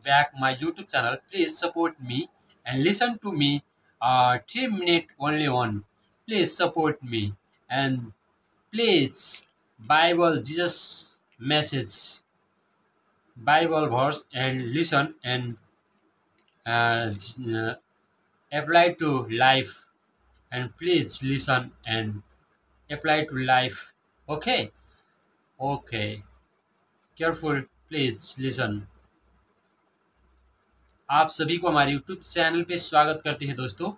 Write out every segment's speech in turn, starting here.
back my YouTube channel. Please support me and listen to me. 3 minute only one. Please support me and please Bible Jesus message, Bible verse and listen and uh, apply to life, and please listen and apply to life. Okay, okay. Careful, please listen. आप सभी को हमारे YouTube channel पे स्वागत करते हैं दोस्तों।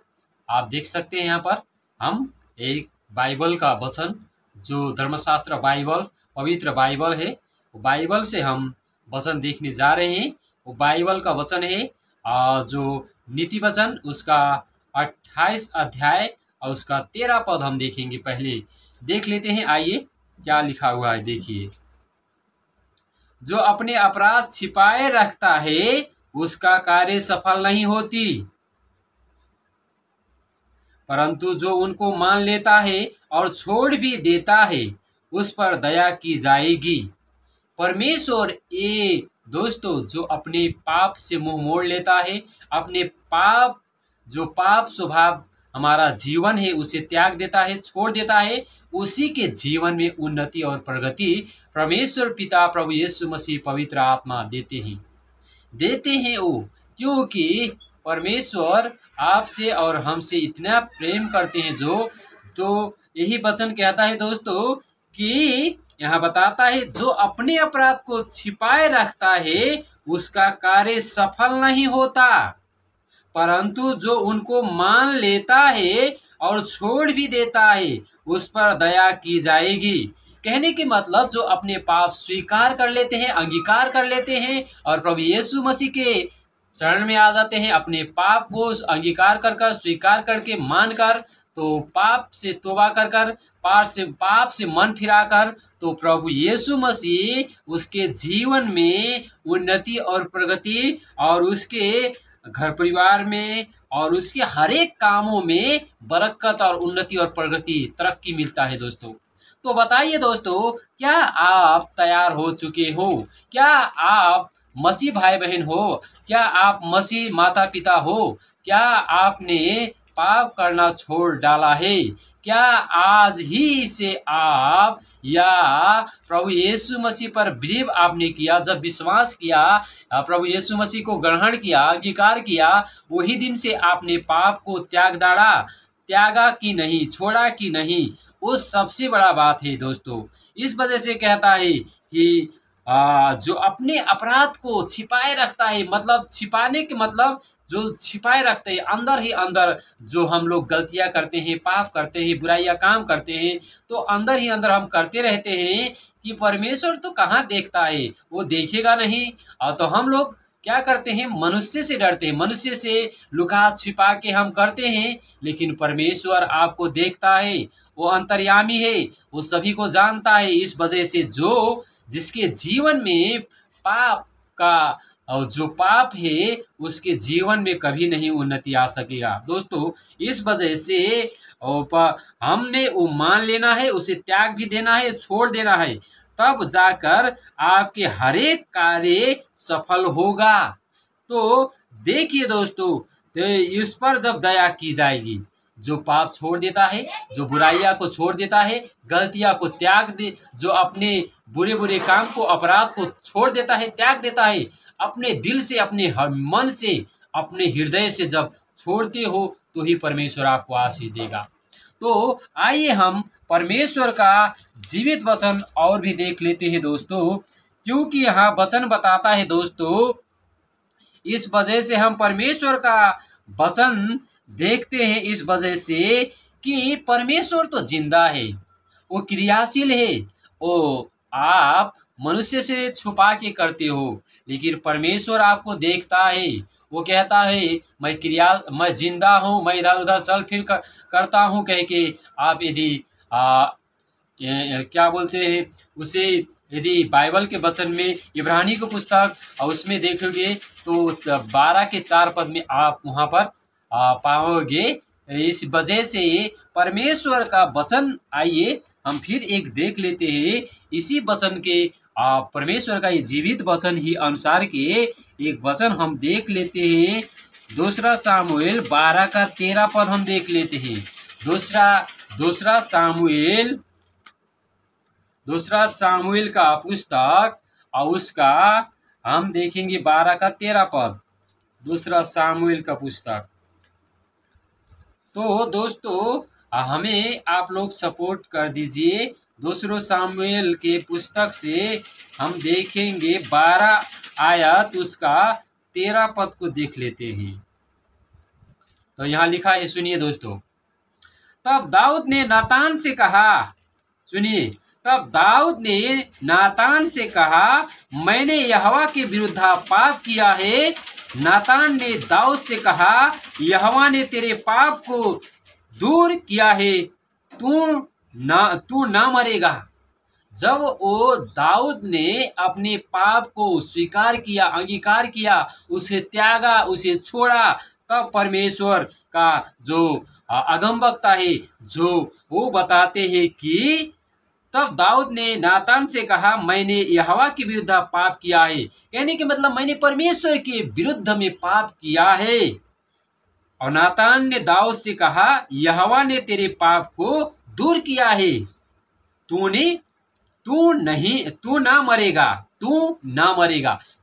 आप देख सकते हैं यहाँ पर हम एक बाइबल का वचन, जो धर्मशास्त्र बाइबल, पवित्र बाइबल है, बाइबल से हम वचन देखने जा रहे हैं। वो बाइबल का वचन है जो नीति वचन, उसका 28 अध्याय और उसका 13 पद हम देखेंगे। पहले देख लेते हैं, आइए क्या लिखा हुआ है, देखिए। जो अपने अपराध छिपाए रखता है उसका कार्य सफल नहीं होती, परंतु जो उनको मान लेता है और छोड़ भी देता है उस पर दया की जाएगी। परमेश्वर ये दोस्तों जो अपने पाप से मुंह मोड़ लेता है, अपने पाप, जो पाप स्वभाव हमारा जीवन है उसे त्याग देता है, छोड़ देता है, उसी के जीवन में उन्नति और प्रगति परमेश्वर पिता प्रभु यीशु मसीह पवित्र आत्मा देते हैं वो, क्योंकि परमेश्वर आपसे और हमसे इतना प्रेम करते हैं। तो यही वचन कहता है दोस्तों कि यहाँ बताता है, जो अपने अपराध को छिपाए रखता है उसका कार्य सफल नहीं होता, परंतु जो उनको मान लेता है और छोड़ भी देता है उस पर दया की जाएगी। कहने के मतलब, जो अपने पाप स्वीकार कर लेते हैं, अंगीकार कर लेते हैं और प्रभु यीशु मसीह के चरण में आ जाते हैं, अपने पाप को अंगीकार कर स्वीकार करके मानकर, तो पाप से तौबा कर पाप से मन फिराकर, तो प्रभु यीशु मसीह उसके जीवन में उन्नति और प्रगति और उसके घर परिवार में और उसके हर एक कामों में बरकत और उन्नति और प्रगति, तरक्की मिलता है दोस्तों। तो बताइए दोस्तों, क्या आप तैयार हो चुके हो? क्या आप मसीह भाई बहन हो? क्या आप मसीह माता पिता हो? क्या आपने पाप करना छोड़ डाला है? क्या आज ही से आप या प्रभु यीशु मसीह पर बिलीव आपने किया, जब विश्वास किया, प्रभु यीशु मसीह को ग्रहण किया, अंगीकार किया, वही दिन से आपने पाप को त्यागा कि नहीं, छोड़ा कि नहीं, वो सबसे बड़ा बात है दोस्तों। इस वजह से कहता है कि जो अपने अपराध को छिपाए रखता है, मतलब छिपाने के मतलब जो छिपाए रखते हैं अंदर ही अंदर, जो हम लोग गलतियां करते हैं, पाप करते हैं, बुराइयां काम करते हैं, तो अंदर ही अंदर हम करते रहते हैं कि परमेश्वर तो कहाँ देखता है, वो देखेगा नहीं। तो हम लोग क्या करते हैं, मनुष्य से डरते हैं, मनुष्य से लुका छिपा के हम करते हैं, लेकिन परमेश्वर आपको देखता है, वो अंतर्यामी है, वो सभी को जानता है। इस वजह से जिसके जीवन में पाप का और जो पाप है उसके जीवन में कभी नहीं उन्नति आ सकेगा दोस्तों। इस वजह से हमने वो मान लेना है, उसे त्याग भी देना है, छोड़ देना है, तब जाकर आपके हर एक कार्य सफल होगा। तो देखिए दोस्तों, तो इस पर जब दया की जाएगी, जो पाप छोड़ देता है, जो बुराइयां को छोड़ देता है, गलतियां को त्याग दे, जो अपने बुरे काम को, अपराध को छोड़ देता है, त्याग देता है, अपने दिल से, अपने मन से, अपने हृदय से जब छोड़ते हो, तो ही परमेश्वर आपको आशीष देगा। तो आइए हम परमेश्वर का जीवित वचन और भी देख लेते हैं दोस्तों, क्योंकि यहाँ वचन बताता है दोस्तों, इस वजह से हम परमेश्वर का वचन देखते हैं, इस वजह से कि परमेश्वर तो जिंदा है, वो क्रियाशील है। वो आप मनुष्य से छुपा के करते हो, लेकिन परमेश्वर आपको देखता है। वो कहता है, मैं जिंदा हूँ, मैं इधर उधर चल फिर करता हूँ, कह के आप यदि क्या बोलते हैं उसे, यदि बाइबल के वचन में इब्रानी की पुस्तक और उसमें देखोगे तो 12 के 4 पद में आप वहाँ पर पाओगे। इस वजह से परमेश्वर का वचन, आइए हम फिर एक देख लेते हैं इसी वचन के, परमेश्वर का ये जीवित वचन ही अनुसार के एक वचन हम देख लेते हैं। दूसरा सामुएल 12 का 13 पद हम देख लेते हैं। दूसरा सामुएल का पुस्तक और उसका हम देखेंगे 12 का 13 पद, दूसरा सामुएल का पुस्तक। तो दोस्तों हमें आप लोग सपोर्ट कर दीजिए। दूसरा सामुएल के पुस्तक से हम देखेंगे 12 आयत उसका 13 पद को देख लेते हैं। तो यहाँ लिखा है, सुनिए दोस्तों। तब दाऊद ने नातान से कहा, सुनिए, तब दाऊद ने नातान से कहा, मैंने यहोवा के विरुद्ध पाप किया है। नातान ने दाऊद से कहा, यहोवा ने तेरे पाप को दूर किया है, तू ना मरेगा। जब वो दाऊद ने अपने पाप को स्वीकार किया, अंगीकार किया, उसे त्यागा, उसे छोड़ा, तब परमेश्वर का जो अगमवक्ता है जो वो बताते हैं कि तब दाऊद ने नातान से कहा, मैंने यहोवा के विरुद्ध पाप किया है। कहने के मतलब मैंने परमेश्वर के विरुद्ध में पाप किया है। और नातान ने दाऊद से कहा, यहोवा ने तेरे पाप को दूर किया है, तू ना मरेगा।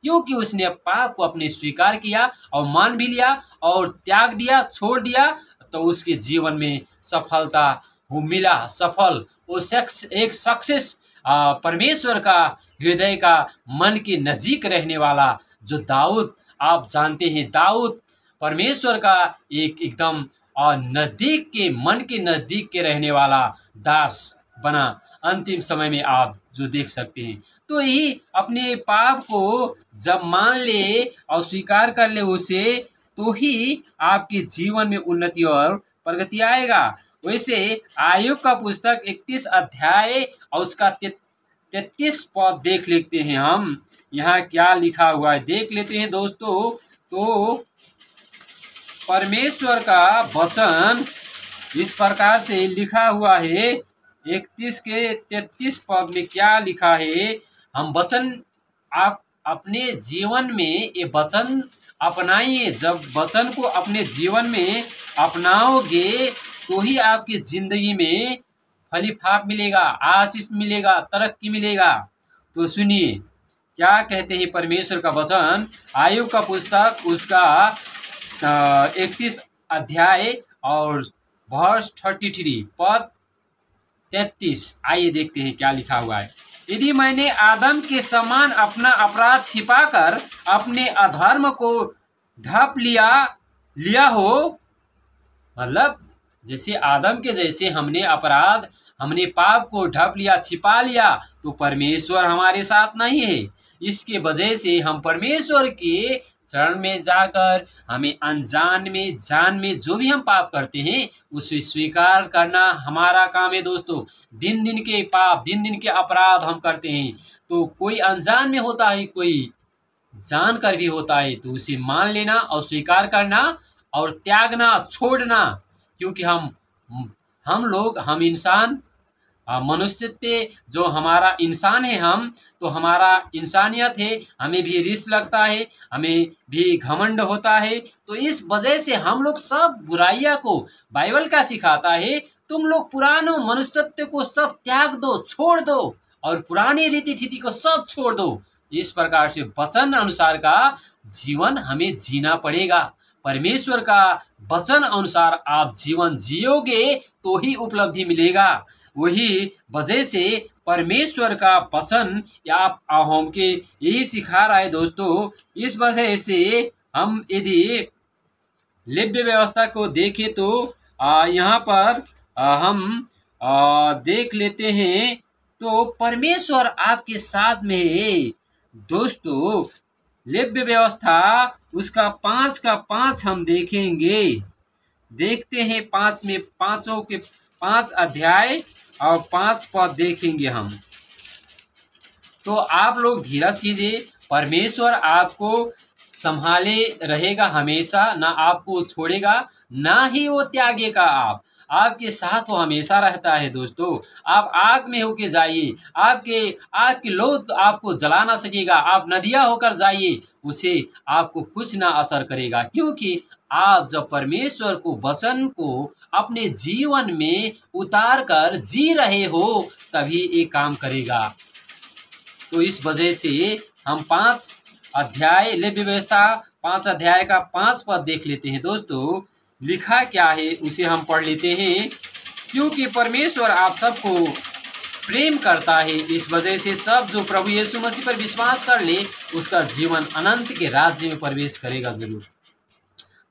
क्योंकि उसने पाप को अपने स्वीकार किया और मान भी लिया और त्याग दिया, छोड़ दिया, तो उसके जीवन में सफलता वो मिला। सफल वो एक सक्सेस परमेश्वर का हृदय का मन के नजीक रहने वाला जो दाऊद, आप जानते हैं दाऊद परमेश्वर का एकदम नजदीक के मन के नजदीक के रहने वाला दास बना। अंतिम समय में आप जो देख सकते हैं, तो यही अपने पाप को जब मान ले और स्वीकार कर ले उसे, तो ही आपके जीवन में उन्नति और प्रगति आएगा। वैसे आयुब का पुस्तक 31 अध्याय और उसका 33 पद देख लेते हैं हम। यहाँ क्या लिखा हुआ है देख लेते हैं दोस्तों। तो परमेश्वर का वचन इस प्रकार से लिखा हुआ है। 31 के 33 पद में क्या लिखा है, हम वचन आप अपने जीवन में ये वचन अपनाइए। जब वचन को अपने जीवन में अपनाओगे तो ही आपकी जिंदगी में फलीफाप मिलेगा, आशीष मिलेगा, तरक्की मिलेगा। तो सुनिए क्या कहते हैं परमेश्वर का वचन। आयुब का पुस्तक उसका 31 अध्याय और वर्ष 33 पद 33, आइए देखते हैं क्या लिखा हुआ है। यदि मैंने आदम के समान अपना अपराध छिपाकर अपने अधर्म को ढांप लिया हो, मतलब जैसे आदम के जैसे हमने पाप को ढांप लिया, छिपा लिया, तो परमेश्वर हमारे साथ नहीं है। इसके वजह से हम परमेश्वर के चरण में जाकर हमें अनजान में जान में जो भी हम पाप करते हैं उसे स्वीकार करना हमारा काम है दोस्तों। दिन दिन के पाप, दिन दिन के अपराध हम करते हैं, तो कोई अनजान में होता है, कोई जान कर भी होता है, तो उसे मान लेना और स्वीकार करना और त्यागना, छोड़ना। क्योंकि हम इंसान मनुष्यत्व जो हमारा इंसान है, हम तो हमारा इंसानियत है, हमें भी रिस लगता है, हमें भी घमंड होता है। तो इस वजह से हम लोग सब बुराइयां को बाइबल का सिखाता है, तुम लोग पुराने मनुष्यत्व को सब त्याग दो, छोड़ दो और पुरानी रीति थीति को सब छोड़ दो। इस प्रकार से वचन अनुसार का जीवन हमें जीना पड़ेगा। परमेश्वर का वचन अनुसार आप जीवन जियोगे तो ही उपलब्धि मिलेगा। वही वजह से परमेश्वर का वचन आप हमके यही सिखा रहा है दोस्तों। इस वजह से हम यदि लेव्य व्यवस्था को देखें तो यहाँ पर हम देख लेते हैं, तो परमेश्वर आपके साथ में है दोस्तों। लेव्य व्यवस्था उसका 5 का 5 हम देखेंगे, देखते हैं 5 में 5 अध्याय और 5 पद देखेंगे हम। तो आप लोग धीरज कीजिए, परमेश्वर आपको संभाले रहेगा हमेशा, ना आपको छोड़ेगा ना ही वो त्यागेगा। आपके साथ वो हमेशा रहता है दोस्तों। आप आग में होके जाइए, आपके आग की लौ तो आपको जला ना सकेगा। आप नदियाँ होकर जाइए, उसे आपको कुछ ना असर करेगा, क्योंकि आप जब परमेश्वर को वचन को अपने जीवन में उतार कर जी रहे हो, तभी ये काम करेगा। तो इस वजह से हम 5 अध्याय लेवी व्यवस्था 5 अध्याय का 5 पद देख लेते हैं दोस्तों। लिखा क्या है उसे हम पढ़ लेते हैं। क्योंकि परमेश्वर आप सबको प्रेम करता है, इस वजह से सब जो प्रभु यीशु मसीह पर विश्वास कर ले, उसका जीवन अनंत के राज्य में प्रवेश करेगा जरूर।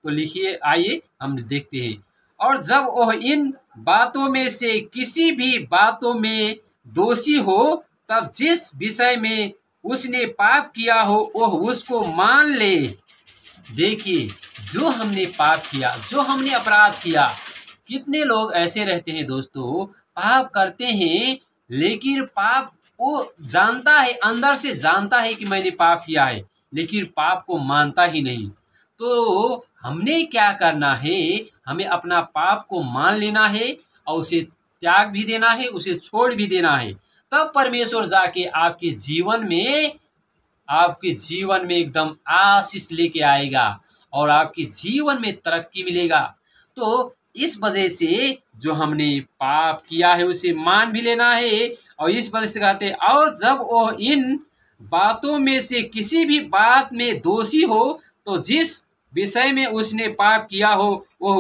तो लिखिए, आइए हम देखते हैं। और जब वह इन बातों में से किसी भी बातों में दोषी हो, तब जिस विषय में उसने पाप किया हो वह उसको मान ले। देखिए, जो हमने पाप किया, जो हमने अपराध किया, कितने लोग ऐसे रहते हैं दोस्तों, पाप करते हैं, लेकिन पाप वो जानता है, अंदर से जानता है कि मैंने पाप किया है, लेकिन पाप को मानता ही नहीं। तो हमने क्या करना है, हमें अपना पाप को मान लेना है और उसे त्याग भी देना है, उसे छोड़ भी देना है। तब परमेश्वर जाके आपके जीवन में एकदम आशीष लेके आएगा और आपके जीवन में तरक्की मिलेगा। तो इस वजह से जो हमने पाप किया है उसे मान भी लेना है। और इस वजह से कहते हैं, और जब वो इन बातों में से किसी भी बात में दोषी हो, तो जिस विषय में उसने पाप किया हो वह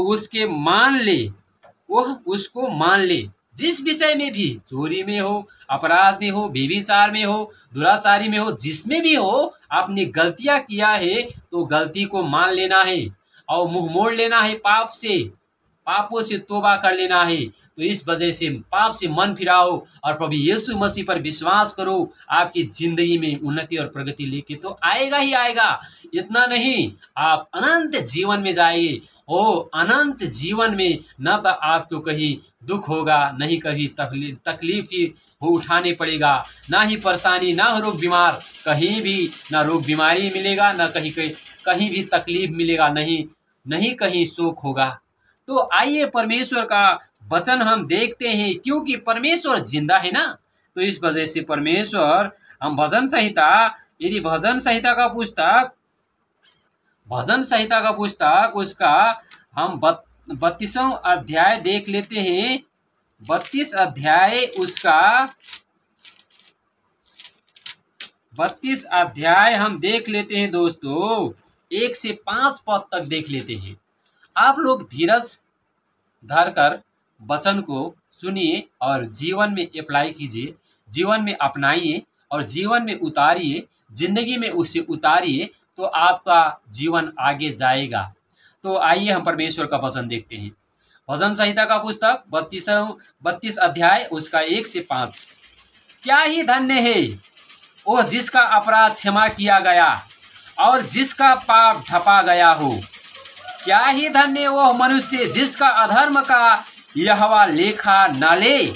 उसको मान ले। जिस विषय में भी, चोरी में हो, अपराध में हो, व्यभिचार में हो, दुराचारी में हो, जिसमें भी हो, आपने गलतियां किया है तो गलती को मान लेना है और मुंह मोड़ लेना है पापों से तौबा कर लेना है। तो इस वजह से पाप से मन फिराओ और प्रभु यीशु मसीह पर विश्वास करो। आपकी जिंदगी में उन्नति और प्रगति लेके तो आएगा ही आएगा। इतना नहीं, आप अनंत जीवन में जाएंगे। ओ अनंत जीवन में न तो आपको कहीं दुख होगा, नहीं कहीं तकलीफ ही हो उठाने पड़ेगा, ना ही परेशानी, ना हो रोग बीमार, कहीं भी ना रोग बीमारी मिलेगा, ना कहीं भी तकलीफ मिलेगा, नहीं कहीं शोक होगा। तो आइए परमेश्वर का वचन हम देखते हैं, क्योंकि परमेश्वर जिंदा है ना। तो इस वजह से परमेश्वर, हम भजन संहिता का पुस्तक उसका हम 32वां अध्याय देख लेते हैं। 32 अध्याय उसका 32 अध्याय हम देख लेते हैं दोस्तों। 1 से 5 पद तक देख लेते हैं। आप लोग धीरज धर कर वचन को सुनिए और जीवन में अप्लाई कीजिए, जीवन में अपनाइए और जीवन में उतारिए, जिंदगी में उसे उतारिए, तो आपका जीवन आगे जाएगा। तो आइए हम परमेश्वर का वचन देखते हैं। भजन संहिता का पुस्तक 32 अध्याय उसका 1 से 5। क्या ही धन्य है वो जिसका अपराध क्षमा किया गया और जिसका पाप ढपा गया हो। क्या ही धन्य वो मनुष्य जिसका अधर्म का यहोवा लेखा न ले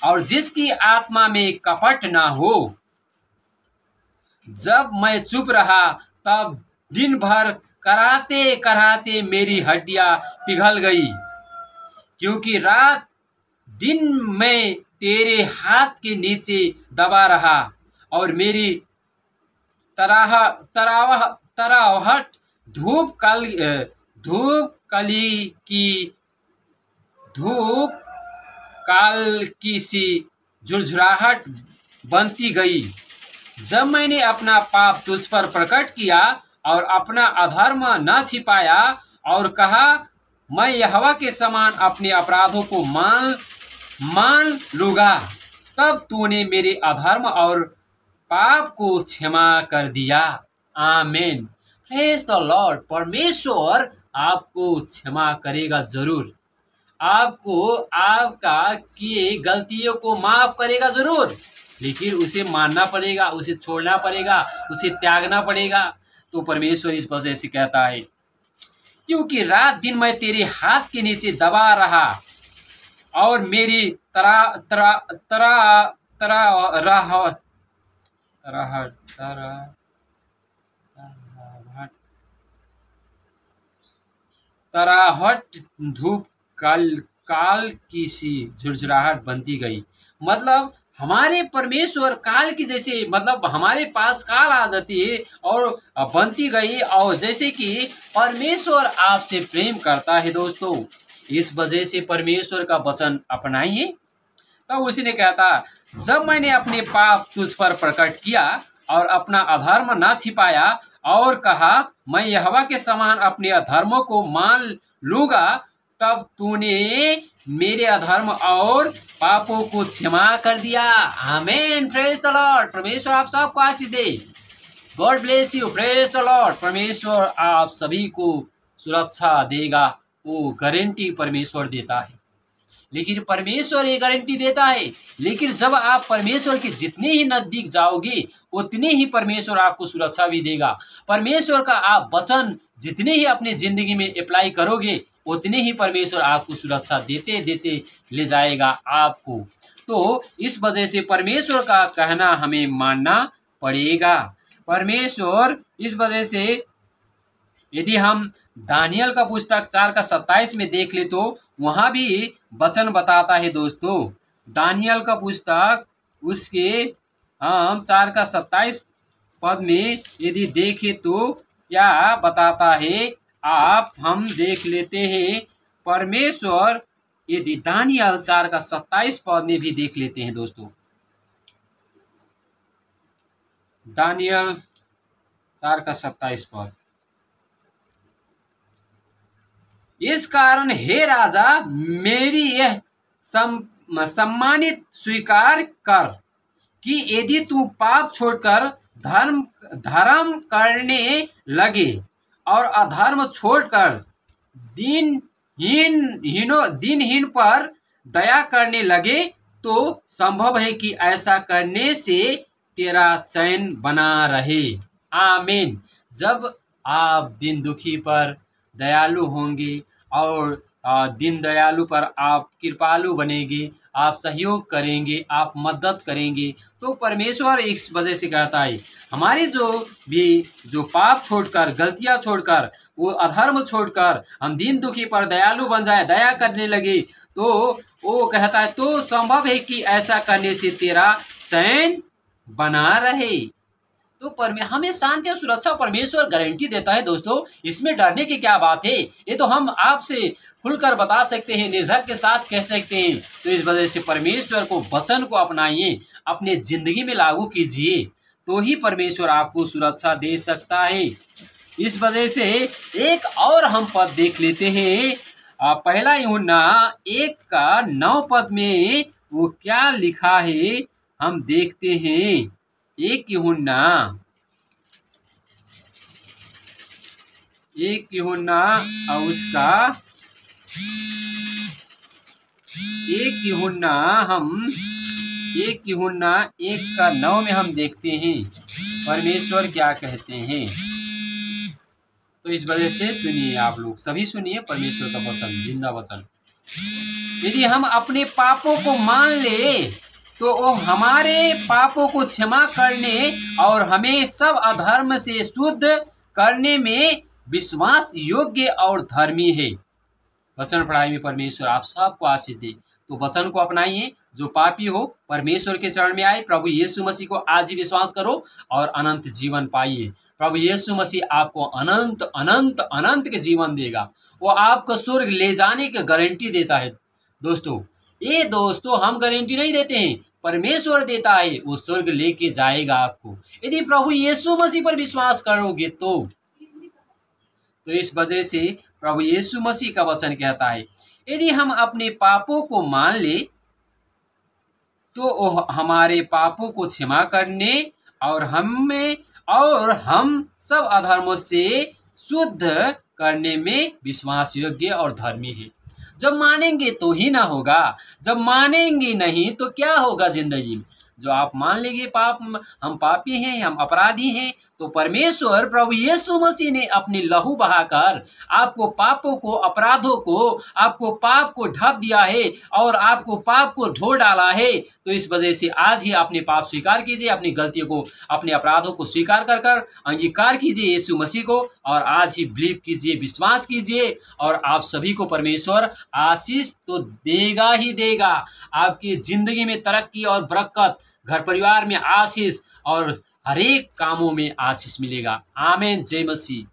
और जिसकी आत्मा में कपट ना हो। जब मैं चुप रहा तब दिन भर कराते कराते मेरी हड्डियां पिघल गई, क्योंकि रात दिन मैं तेरे हाथ के नीचे दबा रहा और मेरी तरावहट धूप काल की सी झुरझुराहट बनती गई। जब मैंने अपना पाप तुझ पर प्रकट किया और अपना अधर्म न छिपाया और कहा मैं यहोवा के समान अपने अपराधों को मान लूँगा, तब तूने मेरे अधर्म और पाप को क्षमा कर दिया। आमीन। Praise the Lord. परमेश्वर आपको क्षमा करेगा जरूर, आपको आपका किए गलतियों को माफ करेगा जरूर, लेकिन उसे मानना पड़ेगा, उसे छोड़ना पड़ेगा, उसे त्यागना पड़ेगा। तो परमेश्वर इस वजह से कहता है, क्योंकि रात दिन मैं तेरे हाथ के नीचे दबा रहा और मेरी तराहट धूप काल की सी झुरझुराहट बनती गई। मतलब हमारे परमेश्वर काल की जैसे, मतलब हमारे पास काल आ जाती है और बनती गई, और जैसे कि परमेश्वर आपसे प्रेम करता है दोस्तों। इस वजह से परमेश्वर का वचन अपनाइए। तब उसने कहता, जब मैंने अपने पाप तुझ पर प्रकट किया और अपना अधर्म ना छिपाया और कहा मैं यहोवा के समान अपने अधर्मों को मान लूंगा, तब तूने मेरे अधर्म और पापों को क्षमा कर दिया। आमीन, प्रेज द लॉर्ड। परमेश्वर आप सबको आशीष दे। God bless you, praise the Lord. परमेश्वर आप सभी को सुरक्षा देगा, वो गारंटी परमेश्वर देता है। लेकिन परमेश्वर ये गारंटी देता है, लेकिन जब आप परमेश्वर के जितने ही नजदीक जाओगे उतने ही परमेश्वर आपको सुरक्षा भी देगा। परमेश्वर का आप वचन जितने ही अपने जिंदगी में अप्लाई करोगे उतने ही परमेश्वर आपको सुरक्षा देते देते ले जाएगा आपको। तो इस वजह से परमेश्वर का कहना हमें मानना पड़ेगा। परमेश्वर इस वजह से, यदि हम दानियल का पुस्तक 4:27 में देख ले तो वहां भी वचन बताता है दोस्तों। दानियल का पुस्तक उसके हम 4:27 पद में यदि देखें तो क्या बताता है, आप हम देख लेते हैं। परमेश्वर यदि दानियल 4:27 पद में भी देख लेते हैं दोस्तों। दानियल 4:27 पद, इस कारण हे राजा मेरी यह सम्मानित स्वीकार कर कि यदि तू पाप छोड़कर धर्म करने लगे और अधर्म छोड़कर दिनहीन पर दया करने लगे तो संभव है कि ऐसा करने से तेरा चैन बना रहे। आमीन। जब आप दिन दुखी पर दयालु होंगे और दीन दयालु पर आप कृपालु बनेंगे, आप सहयोग करेंगे, आप मदद करेंगे, तो परमेश्वर इस वजह से कहता है हमारे जो पाप छोड़कर, गलतियां छोड़कर, वो अधर्म छोड़कर हम दीन दुखी पर दयालु बन जाए, दया करने लगे, तो वो कहता है तो संभव है कि ऐसा करने से तेरा चैन बना रहे। तो हमें शांति और सुरक्षा परमेश्वर गारंटी देता है दोस्तों। इसमें डरने की क्या बात है, ये तो हम आपसे खुलकर बता सकते हैं, निर्धक के साथ कह सकते हैं। तो इस वजह से परमेश्वर को वचन को अपनाइए, अपने जिंदगी में लागू कीजिए, तो ही परमेश्वर आपको सुरक्षा दे सकता है। इस वजह से एक और हम पद देख लेते हैं, पहला यूहन्ना 1:9 में वो क्या लिखा है हम देखते हैं। 1 यूहन्ना 1 और उसका 1 यूहन्ना 1:9 में हम देखते हैं परमेश्वर क्या कहते हैं। तो इस वजह से सुनिए, आप लोग सभी सुनिए परमेश्वर का वचन, जिंदा वचन। यदि हम अपने पापों को मान ले तो वो हमारे पापों को क्षमा करने और हमें सब अधर्म से शुद्ध करने में विश्वास योग्य और धर्मी है। वचन पढ़ाई में परमेश्वर आप सबको आशीष दे। तो वचन को अपनाइए। जो पापी हो परमेश्वर के चरण में आए, प्रभु यीशु मसीह को आज ही विश्वास करो और अनंत जीवन पाइए। प्रभु यीशु मसीह आपको अनंत अनंत अनंत के जीवन देगा। वो आपको स्वर्ग ले जाने की गारंटी देता है दोस्तों। ये दोस्तों हम गारंटी नहीं देते हैं, परमेश्वर देता है। वो स्वर्ग लेके जाएगा आपको, यदि प्रभु यीशु मसीह पर विश्वास करोगे तो इस वजह से प्रभु यीशु मसीह का वचन कहता है यदि हम अपने पापों को मान ले तो हमारे पापों को क्षमा करने और हम सब अधर्मों से शुद्ध करने में विश्वास योग्य और धर्मी है। जब मानेंगे तो ही ना होगा, जब मानेंगे नहीं तो क्या होगा जिंदगी में। जो आप मान लेंगे हम पापी हैं, हम अपराधी हैं, तो परमेश्वर प्रभु यीशु मसीह ने अपने लहू बहाकर आपको पापों को, अपराधों को, आपको पाप को ढक दिया है और आपको पाप को धो डाला है। तो इस वजह से आज ही अपने पाप स्वीकार कीजिए, अपनी गलतियों को, अपने अपराधों को स्वीकार कर कर अंगीकार कीजिए यीशु मसीह को, और आज ही बिलीव कीजिए, विश्वास कीजिए, और आप सभी को परमेश्वर आशीष तो देगा ही देगा। आपकी जिंदगी में तरक्की और बरकत, घर परिवार में आशीष और हर एक कामों में आशीष मिलेगा। आमीन। जय मसीह।